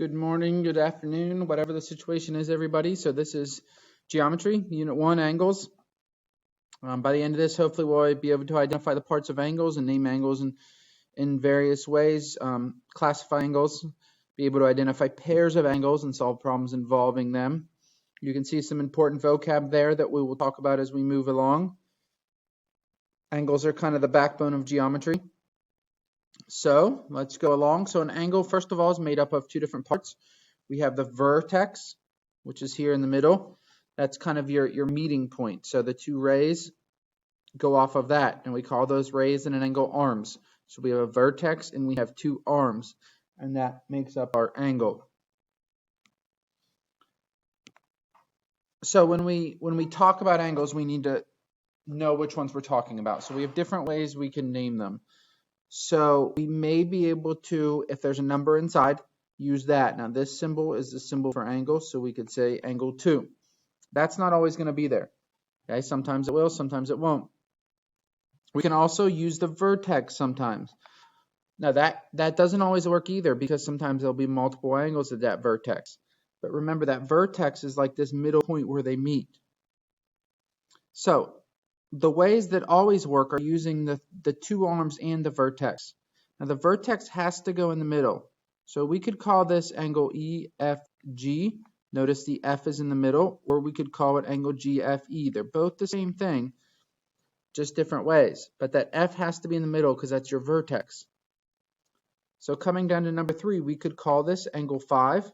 Good morning, good afternoon, whatever the situation is, everybody. So this is Geometry, Unit 1, Angles. By the end of this, hopefully we'll be able to identify the parts of angles and name angles in various ways, classify angles, be able to identify pairs of angles and solve problems involving them. You can see some important vocab there that we will talk about as we move along. Angles are kind of the backbone of geometry. So let's go along. So an angle, first of all, is made up of two different parts. We have the vertex, which is here in the middle. That's kind of your meeting point. So the two rays go off of that, and we call those rays in an angle arms. So we have a vertex and we have two arms, and that makes up our angle. So when we talk about angles, we need to know which ones we're talking about. So we have different ways we can name them. So we may be able to, if there's a number inside, use that. Now this symbol is the symbol for angle, so we could say angle 2. That's not always going to be there. Okay, sometimes it will, sometimes it won't. We can also use the vertex sometimes. Now that doesn't always work either, because sometimes there'll be multiple angles at that vertex. But remember, that vertex is like this middle point where they meet. So the ways that always work are using the two arms and the vertex. Now the vertex has to go in the middle. So we could call this angle EFG. Notice the F is in the middle, or we could call it angle GFE. They're both the same thing, just different ways. But that F has to be in the middle because that's your vertex. So coming down to number 3, we could call this angle 5.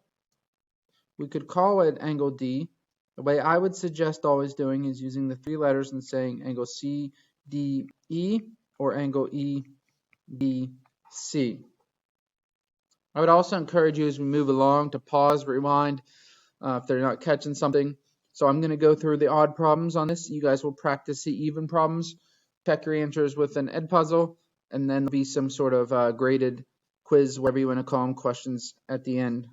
We could call it angle D. The way I would suggest always doing is using the 3 letters and saying angle CDE or angle EBC. I would also encourage you as we move along to pause, rewind, if they're not catching something. So I'm going to go through the odd problems on this. You guys will practice the even problems, check your answers with an Edpuzzle, and then there'll be some sort of graded quiz, whatever you want to call them, questions at the end.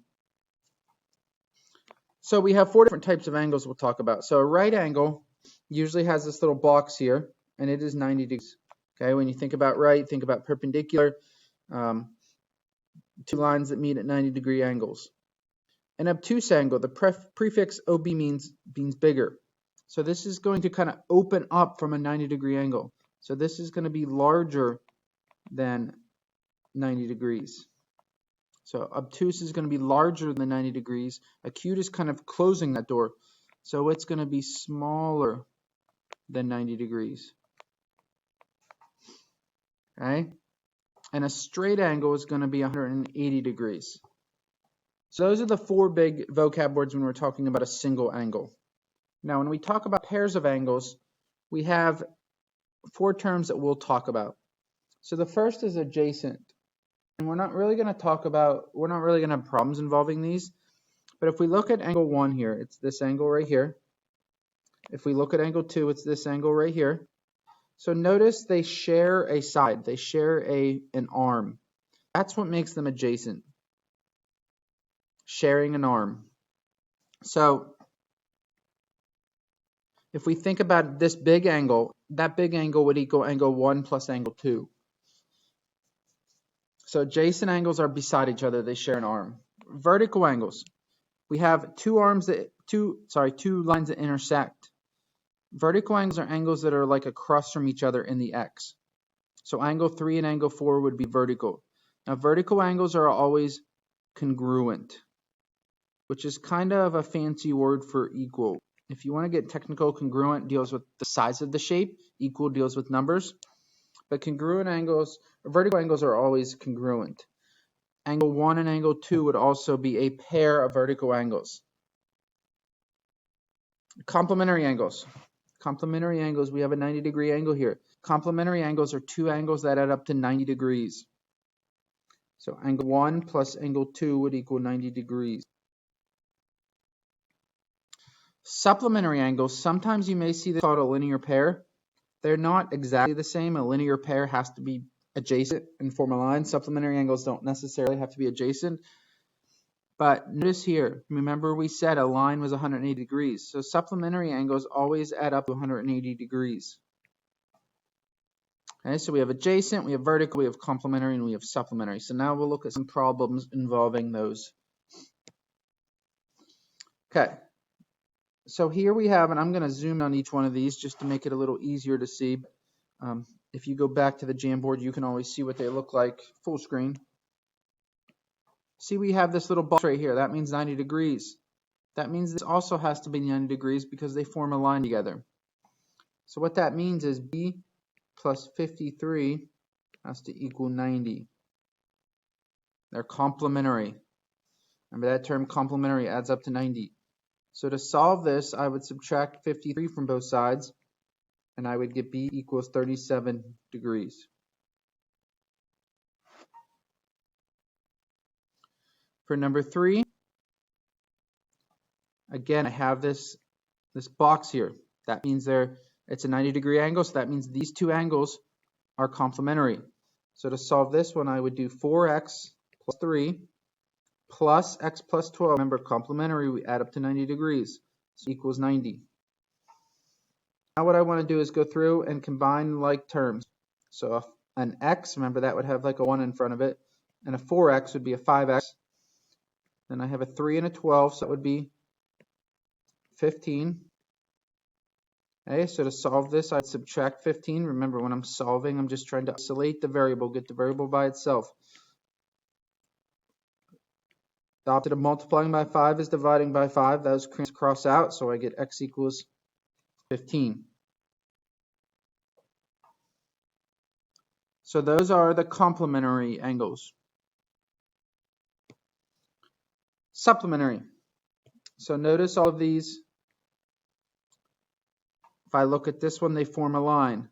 So we have 4 different types of angles we'll talk about. So a right angle usually has this little box here, and it is 90 degrees. Okay, when you think about right, think about perpendicular, two lines that meet at 90-degree angles. An obtuse angle, the prefix OB means bigger. So this is going to kind of open up from a 90-degree angle. So this is going to be larger than 90 degrees. So obtuse is going to be larger than 90 degrees. Acute is kind of closing that door. So it's going to be smaller than 90 degrees. Okay? And a straight angle is going to be 180 degrees. So those are the 4 big vocab words when we're talking about a single angle. Now when we talk about pairs of angles, we have 4 terms that we'll talk about. So the first is adjacent. And we're not really going to have problems involving these. But if we look at angle 1 here, it's this angle right here. If we look at angle 2, it's this angle right here. So notice they share a side. They share an arm. That's what makes them adjacent. Sharing an arm. So if we think about this big angle, that big angle would equal angle 1 plus angle 2. So adjacent angles are beside each other. They share an arm. Vertical angles. We have two lines that intersect. Vertical angles are angles that are like across from each other in the x. So angle 3 and angle 4 would be vertical. Now vertical angles are always congruent, which is kind of a fancy word for equal. If you want to get technical, congruent deals with the size of the shape. Equal deals with numbers. But congruent angles, vertical angles are always congruent. Angle 1 and angle 2 would also be a pair of vertical angles. Complementary angles. Complementary angles, we have a 90-degree angle here. Complementary angles are 2 angles that add up to 90 degrees. So angle 1 plus angle 2 would equal 90 degrees. Supplementary angles, sometimes you may see this called a linear pair. They're not exactly the same. A linear pair has to be adjacent and form a line. Supplementary angles don't necessarily have to be adjacent. But notice here, remember we said a line was 180 degrees. So supplementary angles always add up to 180 degrees. Okay, so we have adjacent, we have vertical, we have complementary, and we have supplementary. So now we'll look at some problems involving those. Okay, so here we have, and I'm going to zoom on each one of these just to make it a little easier to see. If you go back to the Jamboard, you can always see what they look like full screen. See, we have this little box right here. That means 90 degrees. That means this also has to be 90 degrees because they form a line together. So what that means is B plus 53 has to equal 90. They're complementary. Remember that term complementary adds up to 90. So to solve this, I would subtract 53 from both sides, and I would get B equals 37 degrees. For number 3, again, I have this box here. That means it's a 90-degree angle, so that means these two angles are complementary. So to solve this one, I would do 4x plus 3 plus x plus 12. Remember, complementary, we add up to 90 degrees. So equals 90. Now what I want to do is go through and combine like terms. So an x, remember that would have like a 1 in front of it, and a 4x would be a 5x. Then I have a 3 and a 12, so that would be 15. Okay, so to solve this, I'd subtract 15. Remember, when I'm solving, I'm just trying to isolate the variable, get the variable by itself. The opposite of multiplying by 5 is dividing by 5. Those cross out, so I get x equals 15. So those are the complementary angles. Supplementary. So notice all of these. If I look at this one, they form a line.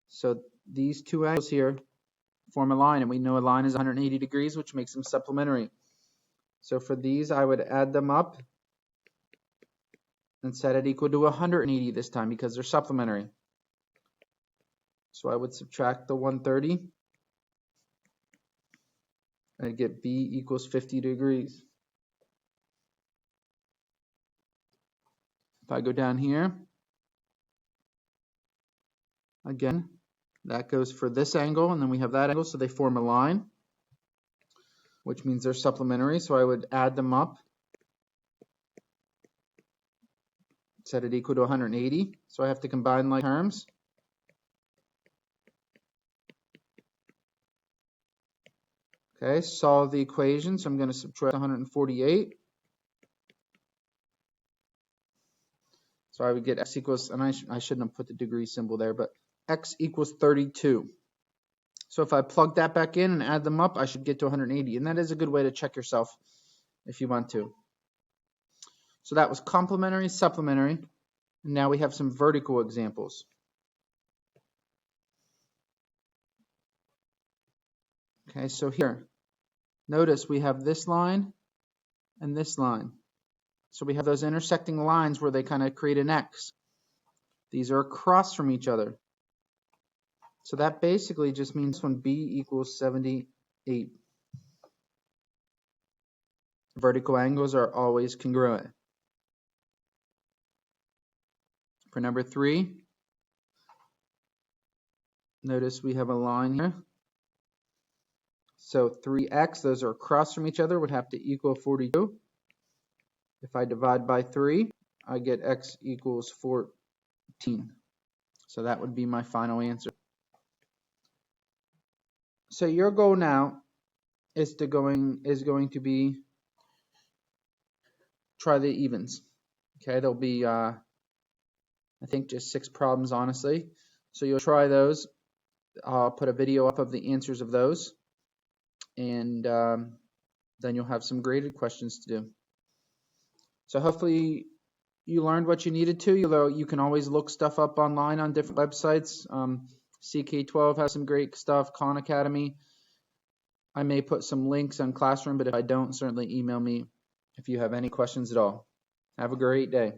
So these two angles here form a line, and we know a line is 180 degrees, which makes them supplementary. So for these, I would add them up and set it equal to 180 this time because they're supplementary. So I would subtract the 130 and get B equals 50 degrees. If I go down here, again, that goes for this angle, and then we have that angle, so they form a line, which means they're supplementary. So I would add them up, set it equal to 180. So I have to combine like terms. Okay, solve the equation. So I'm going to subtract 148. So I would get x equals, and I shouldn't have put the degree symbol there, but x equals 32. So if I plug that back in and add them up, I should get to 180. And that is a good way to check yourself if you want to. So that was complementary, supplementary. And now we have some vertical examples. Okay, so here, notice we have this line and this line. So we have those intersecting lines where they kind of create an X. These are across from each other. So that basically just means when B equals 78. Vertical angles are always congruent. For number 3, notice we have a line here. So 3x, those are across from each other, would have to equal 42. If I divide by 3, I get x equals 14. So that would be my final answer. So your goal now is going to be try the evens. Okay, there'll be I think just 6 problems honestly. So you'll try those. I'll put a video up of the answers of those, and then you'll have some graded questions to do. So hopefully you learned what you needed to, although you can always look stuff up online on different websites. CK12 has some great stuff, Khan Academy. I may put some links on Classroom, but if I don't, certainly email me if you have any questions at all. Have a great day.